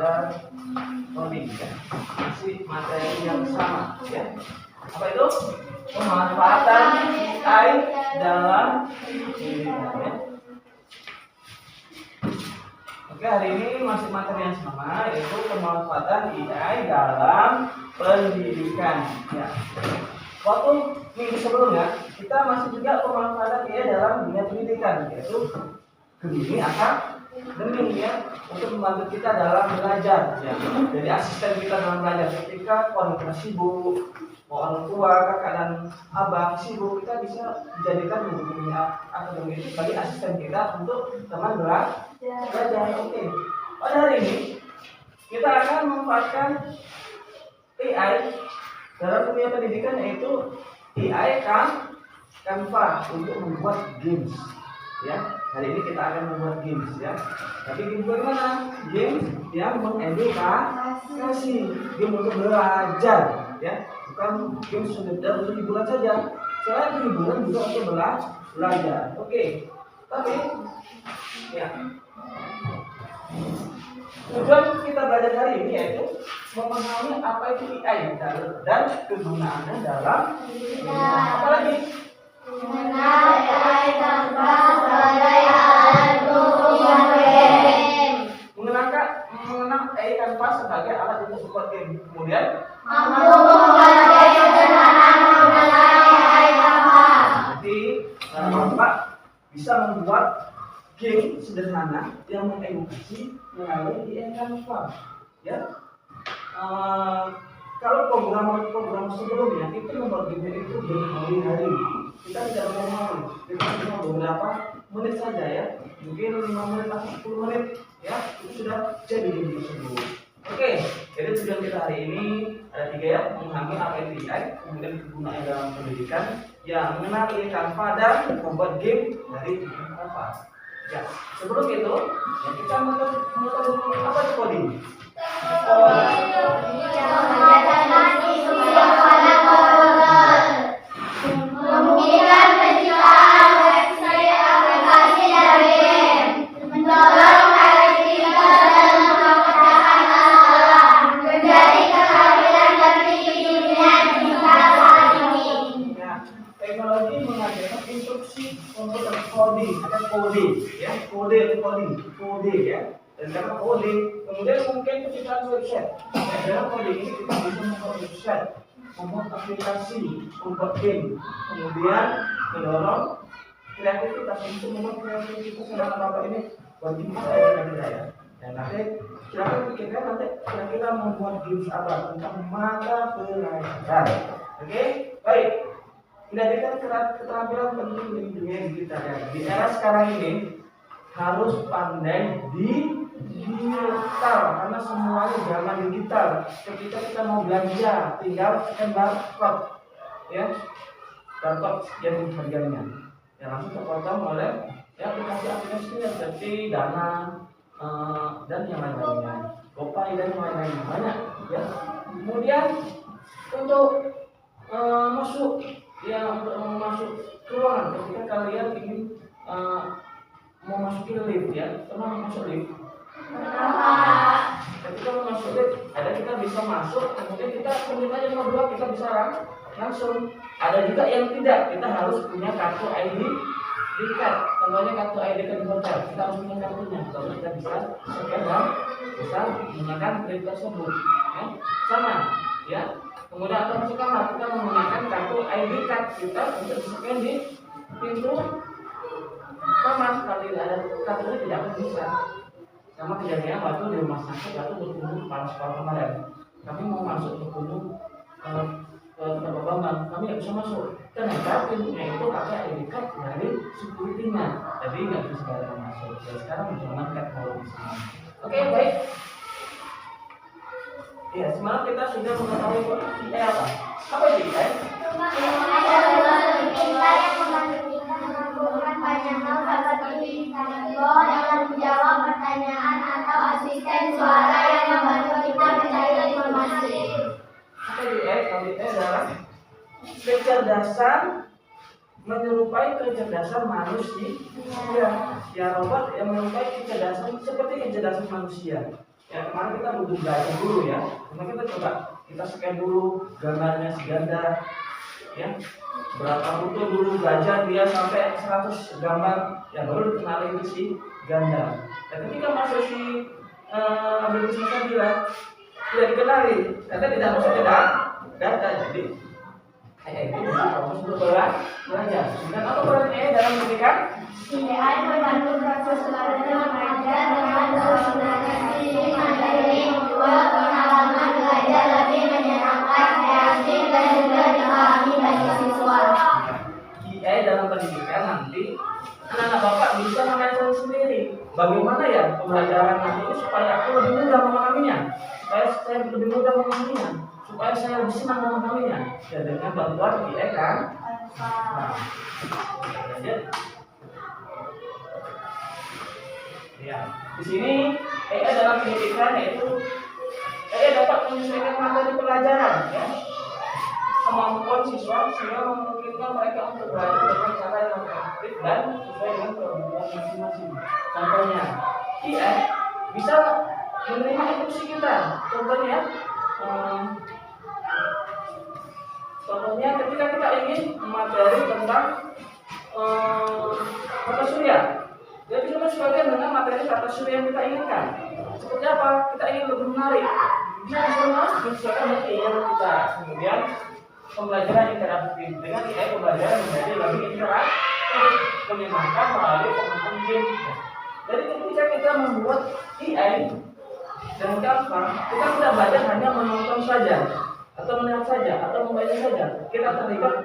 pada coding ya. Masih materi yang sama ya. Apa itu? Pemanfaatan AI dalam pendidikan ya. Oke, hari ini masih materi yang sama, yaitu pemanfaatan AI dalam pendidikan ya. Waktu minggu sebelumnya kita masih juga pemanfaatan AI dalam dunia pendidikan, yaitu Gemini akan Gemini ya, untuk membantu kita dalam belajar ya. Jadi asisten kita dalam belajar ketika keluarga sibuk, orang tua, kakak dan abang sibuk, kita bisa dijadikan Gemini akademi itu sebagai asisten kita untuk teman belajar. Oke. Pada hari ini kita akan memanfaatkan AI dalam dunia pendidikan, yaitu AI Canva untuk membuat games ya. Hari ini kita akan membuat games ya. Tapi game bagaimana? Game yang mengedukasi, game untuk belajar ya. Bukan game sekedar hiburan saja. Selain hiburan juga untuk belajar. Oke. Tapi ya, tujuan kita belajar hari ini yaitu memahami apa itu AI dan kegunaannya dalam apa lagi? Mengenal AI Canva sebagai alat untuk membuat game. Mengenal AI Canva sebagai alat untuk membuat game. Kemudian mampu membuat game sederhana menggunakan AI Canva. Jadi Bapak bisa membuat game sederhana yang mengedukasi melalui AI Canva ya. Kalau program sebelumnya itu membuat game itu berhari-hari, kita tidak mau, kita cuma beberapa menit saja ya, mungkin 5 menit atau 10 menit ya, itu sudah jadi game tersebut. Oke, jadi tujuan kita hari ini ada 3 ya: memahami apa itu AI, kemudian kegunaannya dalam pendidikan, yang mengenal AI Canva, dan membuat game dari Canva. Ya, sebelum itu ya, kita mengetahui apa itu coding. Pengetahuan visual pada komputer memungkinkan penciptaan website, aplikasi, dan game, mendorong kreativitas dan memecahkan masalah, menjadi keterampilan tertinggi di dunia digital saat ini. Ya, teknologi mengajarkan instruksi komputer coding atau coding ya, kode ya. Dan karena coding, kemudian mungkin penciptaan website. Dalam coding ini kita bisa membuat website, membuat aplikasi, membuat game, kemudian mendorong kreativitas untuk membuat kreativitas dalam apa ini bagi kita ya. Dan nanti silakan pikirkan nanti kira-kira membuat games apa tentang mata pelajaran. Oke, baik. Menjadikan keterampilan penting di dunia digital ya. Di era sekarang ini harus pandai digital, karena semuanya zaman digital. Ketika kita mau belanja, tinggal scan barcode ya, barcode yang harganya yang langsung terpotong oleh ya aplikasi-aplikasi seperti Dana dan yang lain-lainnya, GoPay dan yang lain-lainnya banyak ya. Kemudian untuk masuk ke ruangan, ketika kalian ingin mau masuk lift ya, pernah masuk lift? Ketika mau masuk lift, ada kita bisa masuk, kemudian kita aja nomor 2, kita bisa langsung. Ada juga yang tidak, kita harus punya kartu ID di card. Contohnya kartu ID card di hotel, kita harus punya kartunya, kalau kita bisa scan dan bisa menggunakan lift tersebut. Ya, sama ya. Kemudian atau masuk kamar, kita menggunakan kartu ID card kita untuk scan di pintu kamar. Kalau tidak ada kartunya tidak akan bisa. Sama kejadian waktu di rumah sakit, waktu berkunjung kepala sekolah kemarin, kami mau masuk berkunjung ke tempat bangunan, kami nggak bisa masuk. Ternyata pintunya itu pakai ID card dari security-nya, jadi nggak bisa sembarangan masuk. Ya, sekarang zaman teknologi semua. Oke, baik. Ya, semalam kita sudah mengetahui AI apa? Apa itu AI? Banyak hal seperti chatbot yang menjawab pertanyaan atau asisten suara yang membantu kita mencari informasi. Apa itu AI? Kalau AI adalah kecerdasan menyerupai kecerdasan manusia. Ya, robot yang menyerupai kecerdasan seperti kecerdasan manusia. Ya kemarin kita butuh belajar dulu ya. Kemarin kita coba kita scan dulu gambarnya si ganda, ya. Berapa butuh dulu belajar dia sampai 100 gambar, ya baru dikenali itu si ganda. Dan ketika masuk si ambil Musa bilang tidak dikenali, karena tidak masuk ke data. Jadi kayak itu proses untuk belajar. Dan apa perannya dalam pendidikan? AI membantu proses belajar dengan sosialisasi materi, membuat pengalaman belajar lebih menyenangkan, kreatif, dan juga dipahami bagi siswa. AI dalam pendidikan nanti anak-anak bapak bisa mengajar sendiri. Bagaimana ya pembelajaran nanti itu supaya aku lebih mudah memahaminya, supaya saya lebih mudah memahaminya, supaya saya lebih senang memahaminya. Ya dengan bantuan AI kan. Nah, ya, di sini AI dalam pendidikan yaitu AI dapat menyesuaikan materi pelajaran, ya, kemampuan siswa sehingga memungkinkan mereka untuk belajar dengan cara yang efektif dan sesuai dengan kebutuhan masing-masing. Contohnya, AI bisa menerima instruksi kita. Contohnya ketika kita ingin materi tentang tata surya, dia bisa menyesuaikan dengan materi tata surya yang kita inginkan. Seperti apa? Kita ingin lebih menarik, bisa menyesuaikan dengan keinginan kita. Kemudian pembelajaran interaktif dengan AI, pembelajaran menjadi lebih interaktif, menyenangkan melalui penggunaan game. Jadi ketika kita membuat AI dan Canva, kita tidak belajar hanya menonton saja, atau melihat saja, atau membaca saja. Kita terlibat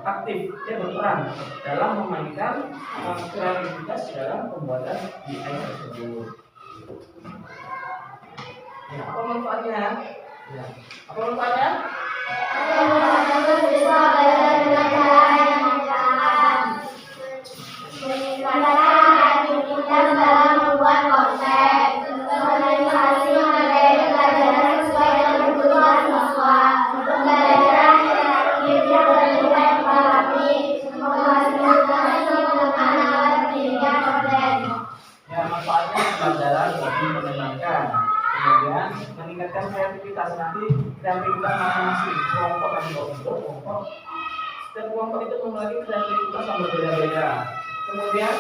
aktif, ya, berperan dalam memainkan kreativitas dalam pembuatan AI tersebut. Ya, apa manfaatnya? Ya, apa manfaatnya? Siswa belajar dengan cara yang menyenangkan, meningkatkan kreativitas dalam membuat konten, sosialisasi materi pelajaran sesuai dengan kebutuhan siswa, pembelajaran interaktif yang lebih dipahami, memfasilitasi pengembangan alat pendidikan konten. Ya, manfaatnya pembelajaran lebih menyenangkan. Kemudian meningkatkan kreativitas, nanti kreativitas masing-masing kelompok dan kelompok. Setiap kelompok itu memiliki kreativitas yang berbeda-beda. Kemudian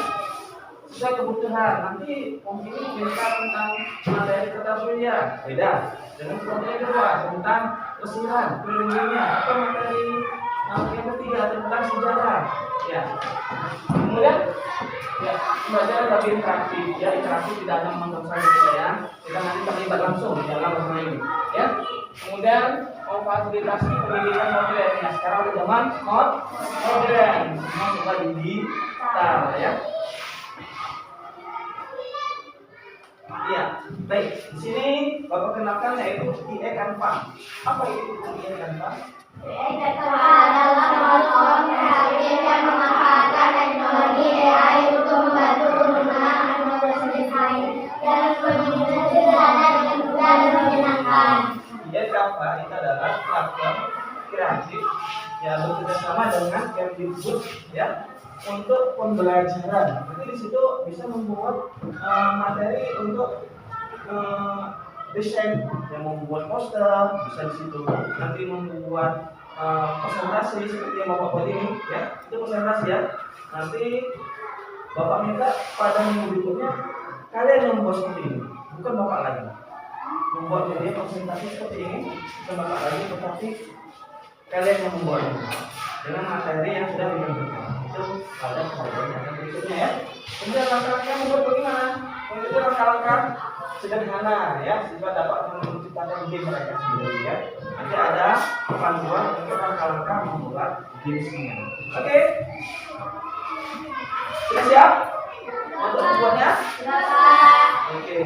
sesuai kebutuhan, nanti mungkin kita tentang materi tata surya beda dengan kelompok yang kedua tentang lesiran, keliling dunia, atau materi yang ketiga tentang sejarah. Ya. Kemudian ya, pembelajaran lebih interaktif, ya, interaktif tidak hanya menonton saja kita nanti terlibat langsung di dalam bermain, ya. Kemudian memfasilitasi pendidikan modern, ya, sekarang udah zaman modern, semua sudah digital, ya. Iya, baik. Di sini Bapak kenalkan yaitu AI Canva. Apa itu AI Canva? AI Canva adalah platform kreatif yang memanfaatkan teknologi AI untuk membantu penggunaan proses desain dan pendidikan sederhana dengan mudah dan menyenangkan. AI Canva itu adalah platform kreatif yang bekerjasama dengan Kemdikbud, ya, untuk pembelajaran. Jadi di situ bisa membuat materi untuk desain, yang membuat poster, bisa di situ nanti membuat presentasi seperti yang Bapak buat ini, ya, itu presentasi, ya. Nanti Bapak minta pada minggu berikutnya kalian yang membuat seperti ini, bukan Bapak lagi membuat media presentasi seperti ini, bukan Bapak lagi, tetapi kalian yang membuatnya dengan materi yang sudah ditentukan. Itu pada pembelajaran yang berikutnya, ya. Kemudian langkah-langkah membuat bagaimana? Untuk langkah-langkah sederhana, ya, sehingga dapat menciptakan game mereka sendiri, ya. Nanti ada panduan untuk langkah-langkah membuat gamesnya. Oke, sudah siap untuk membuatnya? Oke.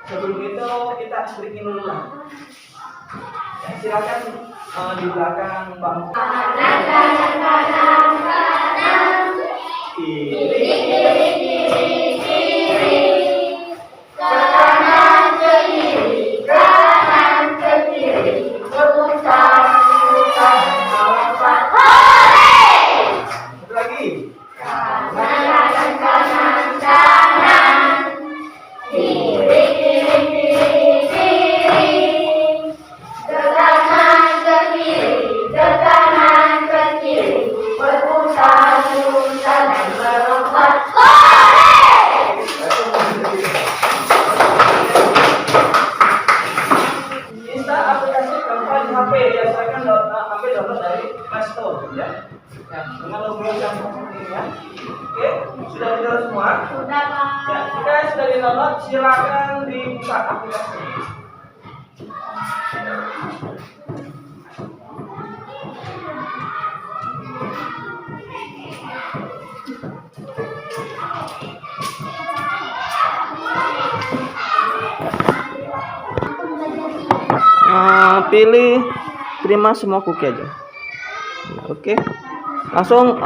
Sebelum itu kita sedikit dulu lah. Ya, silakan di belakang bangku. Kiri, kiri, kiri. ya silakan ambil download dari Play Store ya. Ya, dengan logo yang seperti ini ya. Oke, sudah di-download semua? Sudah, Pak. Ya, jika sudah di-download silakan dibuka aplikasi. Pilih terima semua cookie aja. Oke. Langsung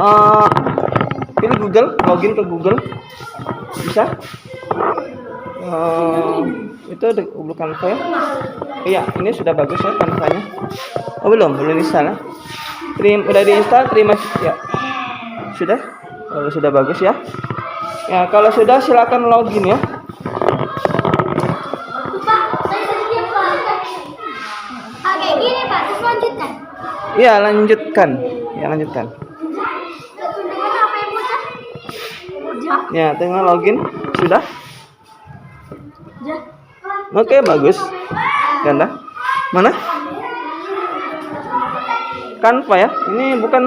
pilih Google, login ke Google. Bisa? Itu bukan Canva ya? Iya, ini sudah bagus ya Canva-nya. Oh, belum install ya. Udah diinstal, terima ya. Sudah? Sudah bagus ya. Ya, kalau sudah silakan login ya. Gini Pak, terus lanjutkan. Iya, lanjutkan. Ya, lanjutkan. Ya, tengah login. Sudah? Oke, bagus. Ganda. Mana? Canva ya. Ini bukan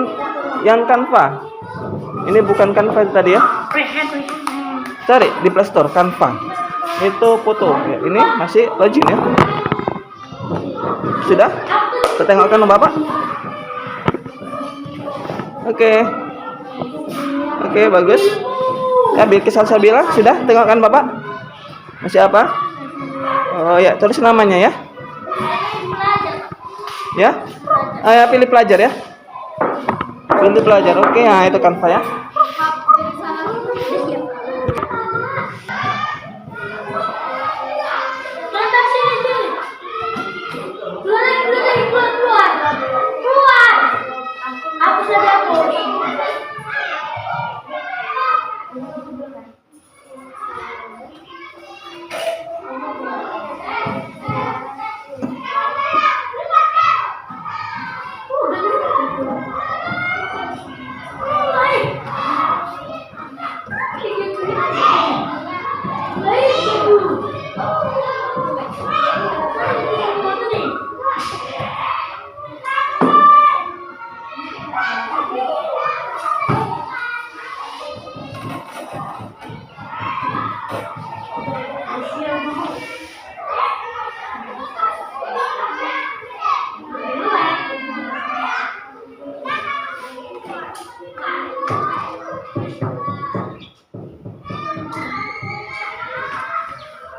yang Canva. Ini bukan Canva tadi ya. Cari di Play Store Canva. Itu foto. Ya, ini masih login ya. Sudah? Pertengokkan Bapak. Oke. Oke, bagus. Ya, Bilqis Salsabila sudah? Tengokkan Bapak. Masih apa? Oh ya, tulis namanya ya. Ya? Ya, pilih pelajar ya. Pilih pelajar. Oke, nah itu Canva ya.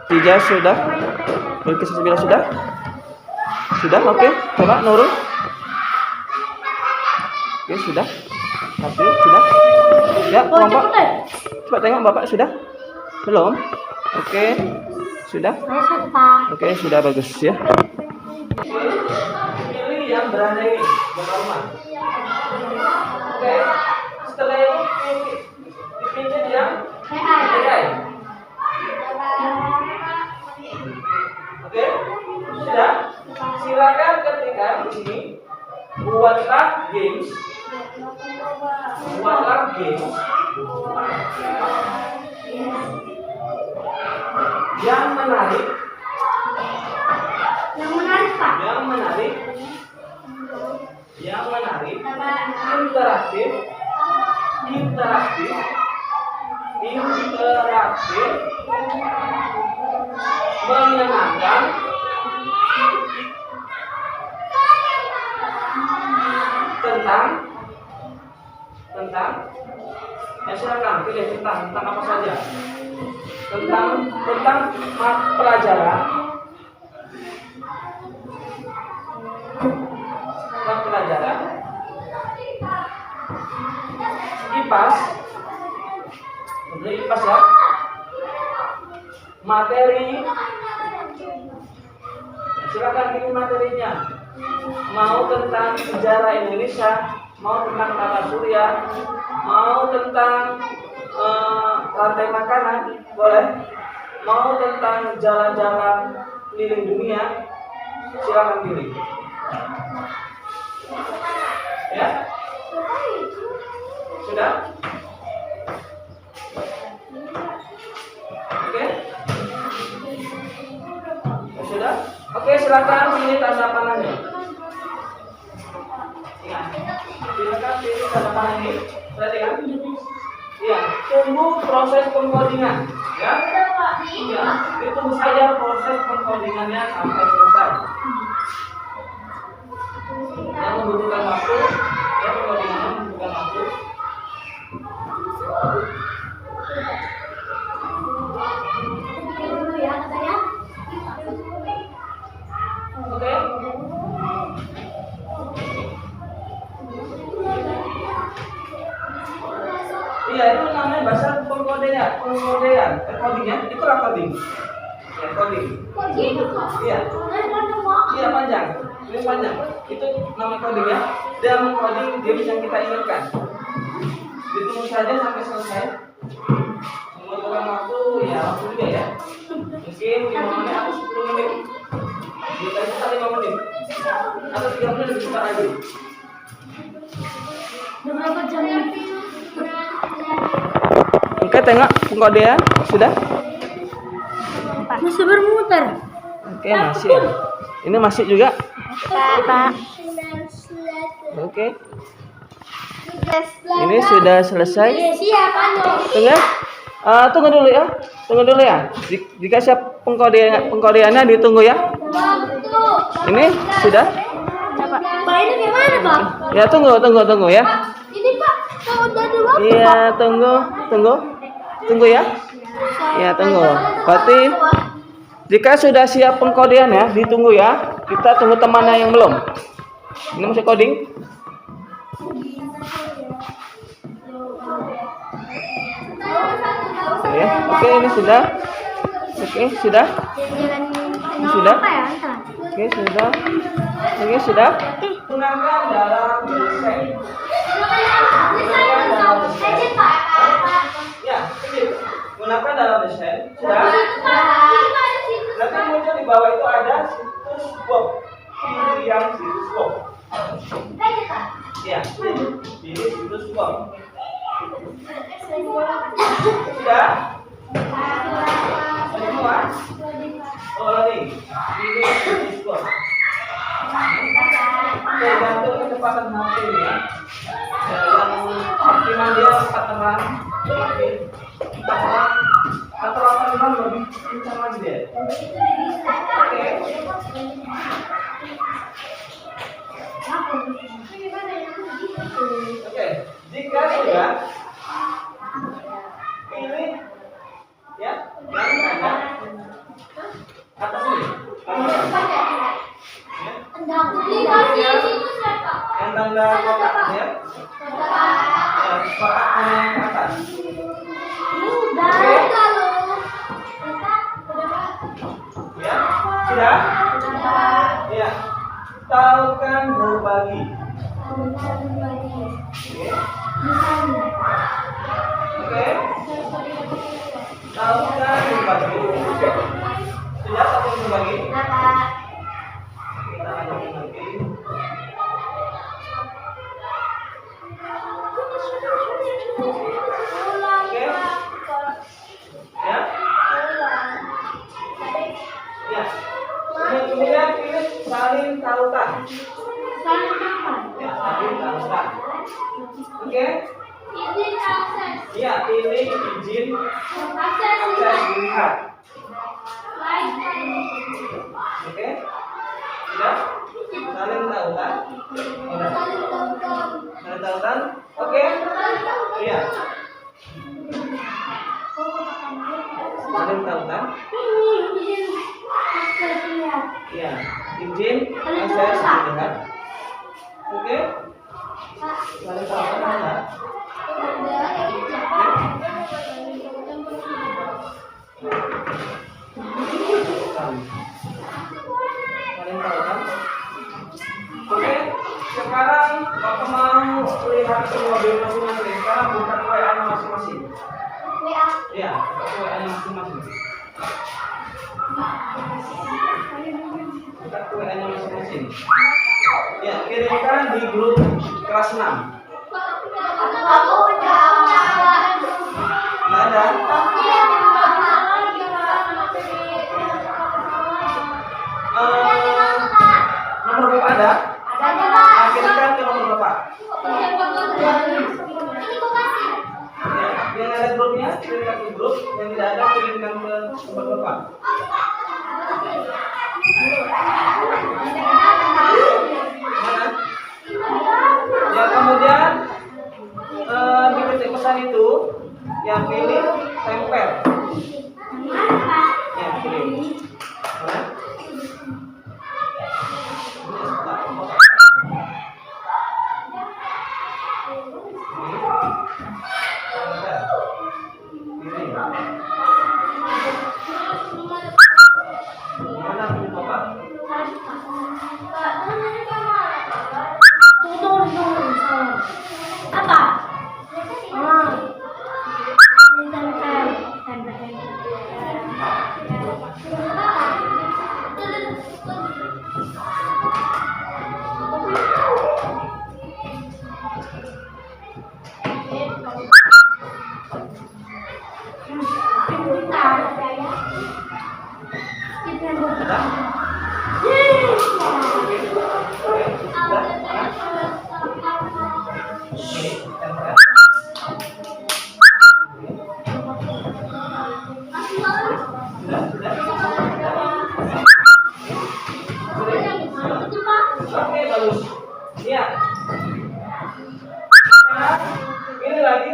Tiga sudah. Bilqis Salsabila sudah. Sudah, oke. Coba Nurul. Oke, sudah. Satu, sudah. Ya, Bapak. Coba tengok Bapak sudah. Belum? Oke. Sudah? Oke, sudah bagus ya. Pilih yang beranda ini, rumah. Oke. Setelah itu dipinjam yang Oke, sudah. Silakan ketikkan di sini. Buatlah games. Yang menarik. Interaktif. Menyenangkan. Tentang silakan pilih tentang apa saja. Tentang pelajaran. IPAS ya. Materi. Silakan pilih materinya. Mau tentang sejarah Indonesia, mau tentang tata surya, mau tentang rantai makanan, boleh. Mau tentang jalan-jalan keliling dunia, silakan pilih. Ya? Sudah? Oke? Sudah? Oke, silakan pilih tanda panahnya. Ingat. Ditekan pilih tanda panah ini. Perhatikan. Iya, tunggu proses pengkodingan. Ya. Iya, ditunggu saja proses pengkodingannya sampai selesai. Yang membutuhkan waktu, ya pengkodingannya membutuhkan waktu. Oke. Iya, itu namanya bahasa pengkodean, coding ya, itulah coding. Ya, coding. Iya. Iya panjang, ini panjang. Itu namanya coding ya. Dia mengcoding games yang kita inginkan. Ditunggu saja sampai selesai. Membutuhkan waktu, ya waktu juga ya. Mungkin 5 menit atau 10 menit. Kita bisa 5 menit atau 3 menit lebih cepat lagi. Berapa jamnya? Oke, tengok pengkodean sudah. Masih bermuter. Oke, masih ya. Ini masih juga. Pak. Oke. Ini sudah selesai. Siapa Tunggu ya. Tunggu dulu ya. Tunggu dulu ya. Jika siap pengkodeannya ditunggu ya. Ini sudah. Pak ini gimana, Pak? Ya, tunggu ya. Ini Pak, kalau udah dulu. Iya, tunggu ya. Ya, tunggu. Berarti jika sudah siap pengkodean ya, ditunggu ya. Kita tunggu temannya yang belum. Ini masih coding. Ya, oke ini sudah. Oke, sudah. Sudah. Oke, sudah. Oke, sudah. Gunakan dalam desain. Ya, gunakan dalam desain. Sudah. Nanti muncul di bawah itu ada situs web. Pilih yang situs web. Ya, pilih situs web. Sudah. Semua. Oh, loading. Pilih situs web. Tergantung kecepatan HP ya. Yang optimal dia 4 teman, atau 8 teman lebih kencang lagi dia. Oke. Oke. Jika sudah pilih ya, yang ada atas ini. Yang tanda kotak ya. Kotak yang atas. Ya, sudah? Ya. Tahukan berbagi. Oke. Tahukan berbagi. Sudah tahukan berbagi? Kita lanjutkan lagi. Oke. Ya. Ya. Kemudian pilih saling tautan. Ya, saling tautan. Oke. Ya, pilih izin akses lihat. Oke. Sudah? Saling tautan. Sudah. Saling tautan. Oke. Iya. Saling tautan. Iya. Izin akses lihat. Oke. Saling tautan ada. Saling tautan. Oke. Sekarang Bapak mau lihat semua mobil masing-masing. Sekarang buka WA-nya masing-masing. Iya, buka WA-nya masing-masing. Buka WA-nya masing-masing. Ya, kirimkan di grup kelas 6. Nggak ada. Nomor berapa ada? Kirimkan ke nomor berapa? Oke, bagus. Iya. Nah, ini lagi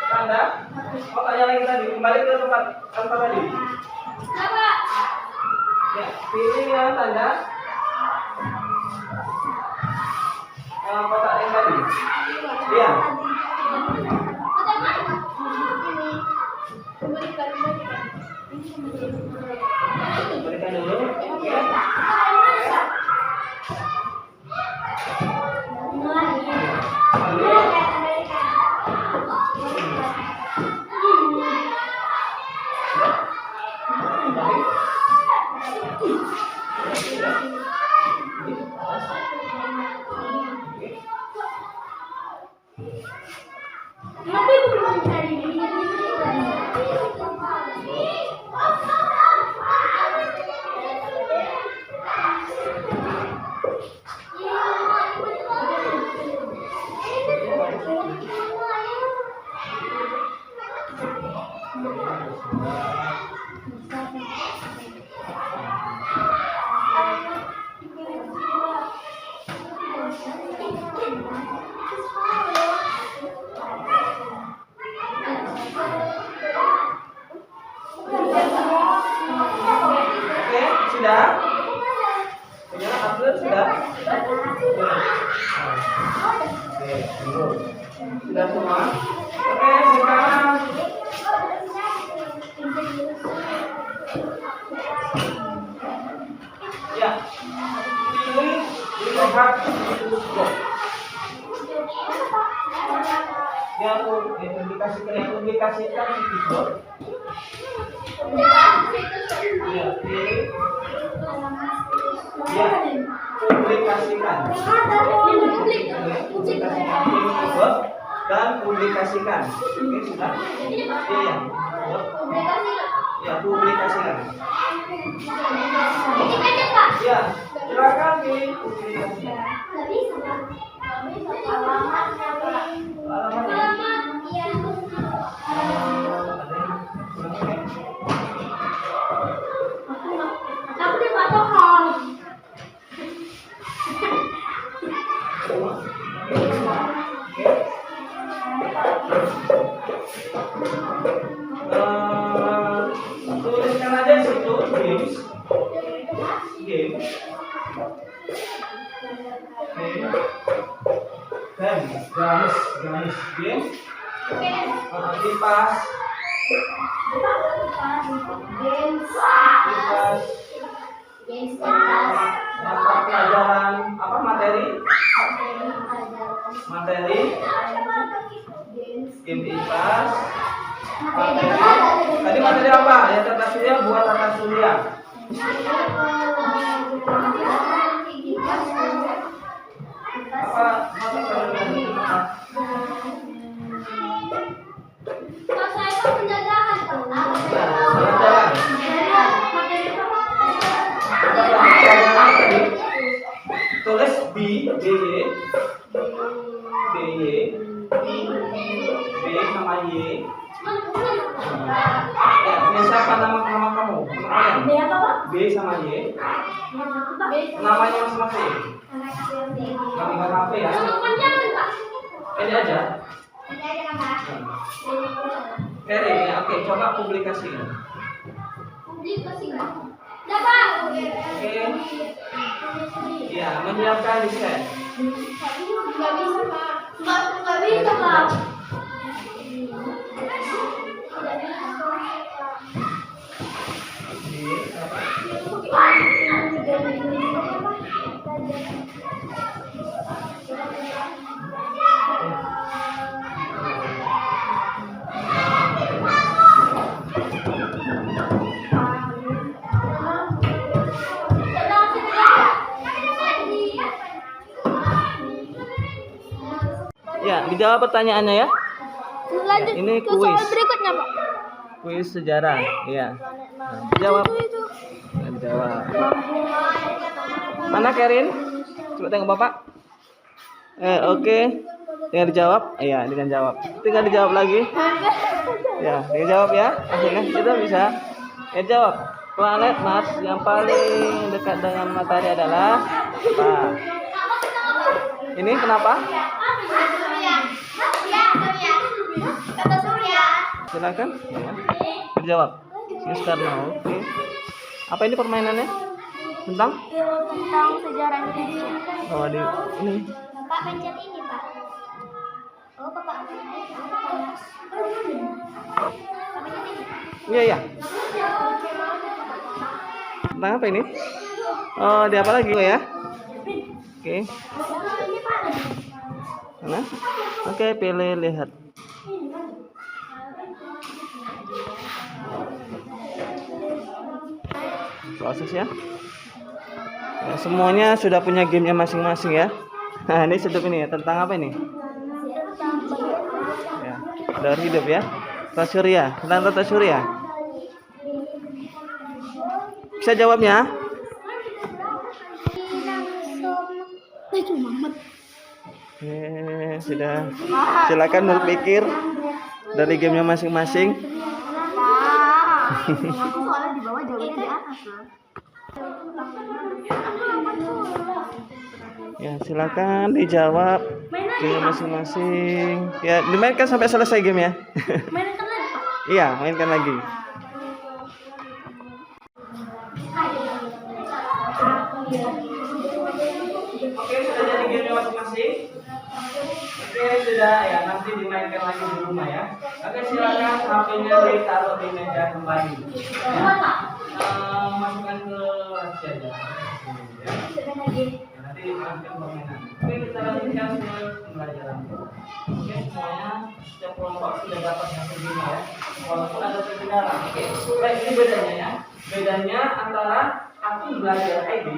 tanda. Oh, tanya lagi tadi. Kembali ke tempat tadi. Ya, pilih yang tanda kotak yang tadi. Iya. Berikan dulu. Ya. Oke, sudah? Penjara Abdul sudah? Oke, tunggu. Sudah semua? Oke, sekarang ya, pilih lihat mikroskop. Yang publikasikan mikroskop. Ya, pilih. Ya, publikasikan. Publikasikan mikroskop dan publikasikan. Oke, sudah? Iya. Ya, publikasikan. Ya, silakan pilih publikasikan. Tuliskan aja situ games. Games. Kipas. Mata pelajaran apa materi? Game IPAS. Tadi materi apa? Ya tata surya buat tata surya. Apa mata pelajaran? Tulis B sama Y. Ya, ini siapa nama kamu? B sama Y. Namanya masing-masing. Nama HP ya. Ini aja. Ya, oke, coba publikasikan. Oke. Ya, menyiapkan desain. Nggak bisa, Pak. Ya, dijawab pertanyaannya ya. Lanjut Ini ke soal kuis. berikutnya, Pak. Kuis sejarah, ya. Nah, dijawab. Nah, dijawab. Mana Kerin? Coba tengok Bapak. Oke. Tinggal dijawab. Iya, dengan jawab. Tinggal dijawab lagi. Ya, tinggal jawab ya. Akhirnya kita bisa. Ya, jawab. Planet Mars yang paling dekat dengan matahari adalah apa? Ini kenapa? Surya. Kata Surya. Silakan. Berjawab. Yes Karno. Oke. Apa ini permainannya? Tentang Sejarah Indonesia. oh di ini. Bapak pencet ini, Pak. Oh, Bapak. Iya iya. Tentang apa ini? Oh, di apa lagi ya? Oke. Mana? Oke, pilih lihat. Proses ya. Ya, semuanya sudah punya gamenya masing-masing ya. Nah, ini sedup ini ya. Tentang apa ini? Ya, dari hidup ya. Tata Surya. Tentang Tata Surya. Bisa jawabnya? Sudah. Silakan berpikir dari gamenya masing-masing. Soalnya di bawah jawabnya di atas loh. Ya, silakan dijawab game masing-masing. Ya, dimainkan sampai selesai game ya. Mainkan lagi, Pak. Iya, mainkan lagi. Oke, sudah jadi game masing-masing. Oke, sudah ya, nanti dimainkan lagi di rumah ya. Oke, silakan HP-nya ditaruh di meja kembali. Ya. Masukkan ke rahasia aja. Ya. Nanti dimasukkan permainan. Oke, kita lanjutkan ke pembelajaran. Oke, semuanya setiap kelompok sudah dapat yang berbeda ya. Walaupun ada perbedaan. Oke, baik, ini bedanya ya. Bedanya antara akun belajar ID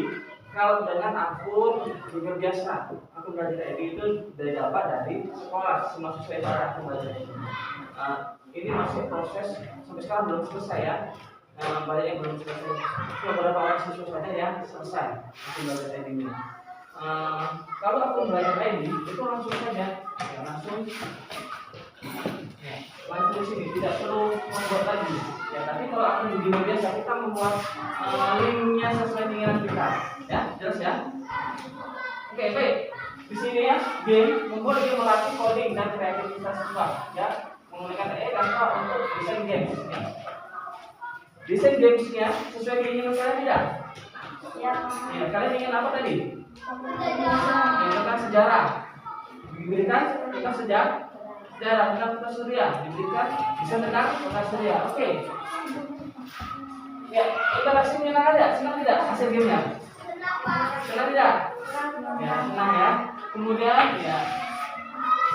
kalau dengan akun Google biasa. Akun belajar ID itu dapat dari sekolah, semua sesuai cara akun belajar ID. Ini masih proses sampai sekarang belum selesai ya. Banyak yang belum selesai. Beberapa orang siswa saja yang selesai akun belajar ID ini. Kalau akun belajar ID itu langsung saja, ya, langsung di sini, tidak perlu membuat lagi. Ya, tapi kalau akun Google biasa kita membuat linknya sesuai dengan kita. Ya, jelas ya. Oke, baik. Di sini ya, game membuat game melatih coding dan kreativitas siswa. Ya, menggunakan AI contoh untuk desain games. Ya. Desain gamesnya sesuai keinginan kalian tidak? Ya. Ya, kalian ingin apa tadi? Tentang sejarah. Diberikan tentang sejarah tentang Tata Surya. Diberikan bisa tentang Tata Surya. Oke. Ya, interaksi senang ada? Senang tidak hasil gamenya? Senang tidak? Ya, senang ya. Kemudian ya,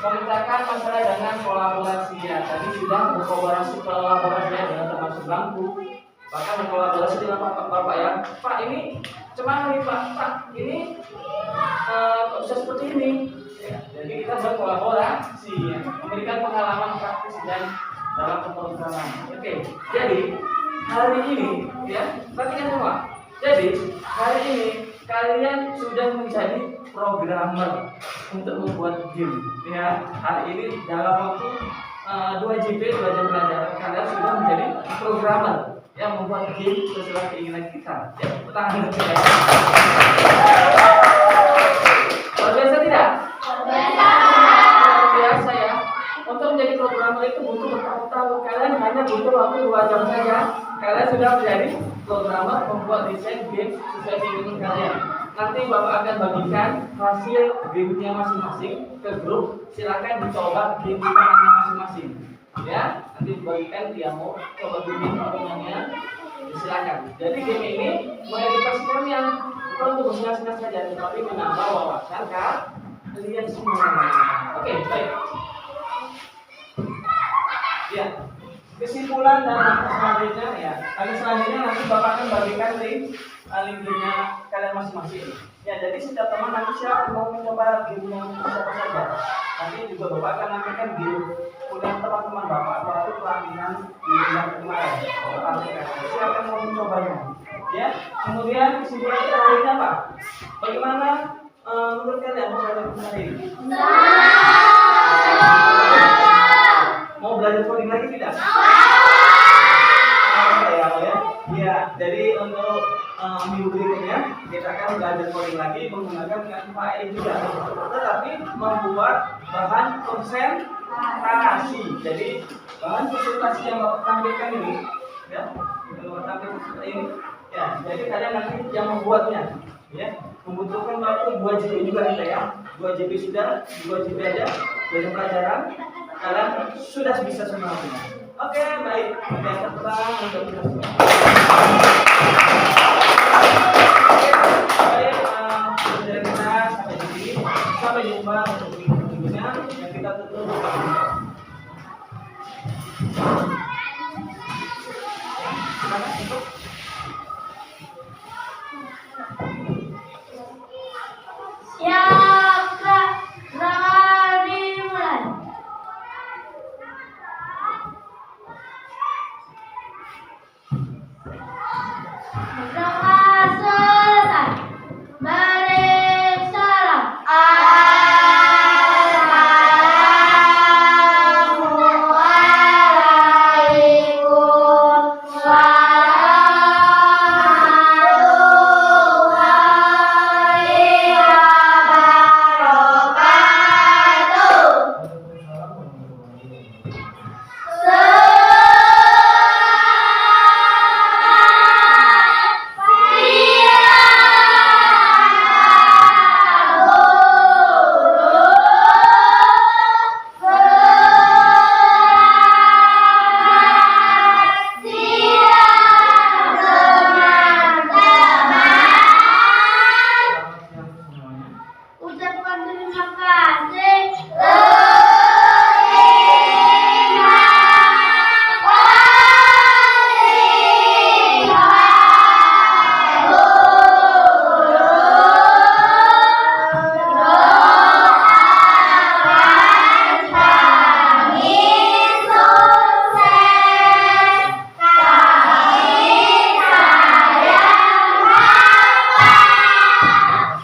memecahkan masalah dengan kolaborasi ya. Tadi sudah berkolaborasi dengan termasuk bangku. Bahkan berkolaborasi dengan Bapak ya. Pak, ini cuman nih Pak, ini kok bisa seperti ini? Ya, jadi kita berkolaborasi ya, memberikan pengalaman praktis dan dalam pemrograman. Oke, jadi hari ini ya, perhatikan semua. Jadi hari ini kalian sudah menjadi programmer untuk membuat game. Ya, hari ini dalam waktu 2 JP 2 jam pelajaran kalian sudah menjadi programmer yang membuat game sesuai keinginan kita. Ya, pertanyaan saya. Luar biasa tidak? Luar biasa ya. Untuk menjadi programmer itu butuh bertahun-tahun. Kalian hanya butuh waktu 2 jam saja. Kalian sudah menjadi programmer membuat desain game sesuai keinginan kalian. Nanti Bapak akan bagikan hasil gamenya masing-masing ke grup. Silakan dicoba game masing-masing. Ya, nanti bagikan dia mau coba game permainannya. Silakan. Jadi game ini mengedukasi kalian bukan untuk bersenang-senang saja, tetapi menambah wawasan kalian semua. Oke, baik. Ya, kesimpulan dan selanjutnya ya. Selanjutnya nanti Bapak akan bagikan linknya kalian masing-masing. Ya, jadi setiap teman nanti siapa mau mencoba game yang siapa saja. Nanti juga Bapak akan nantikan game kuliah teman-teman Bapak baru pelatihan di bulan kemarin. Siapa mau mencobanya? Ya, kemudian kesimpulan kita hari ini apa? Bagaimana menurut kalian mau belajar hari ini? Mau belajar coding lagi tidak? Ya, jadi untuk minggu berikutnya kita akan belajar coding lagi menggunakan FAE juga, tetapi membuat bahan konsentrasi. Jadi bahan konsentrasi yang Bapak tampilkan ini, ya, Bapak tampilkan seperti ini. Ya, jadi kalian nanti yang membuatnya, ya, membutuhkan waktu 2 GB juga kita ya. 2 GB sudah, 2 GB aja dari pelajaran kalian sudah bisa semuanya. Oke, baik. Kita terbang untuk kita semua. Baik, pelajaran kita sampai di sini. Sampai jumpa untuk video berikutnya yang kita tutup. Ya.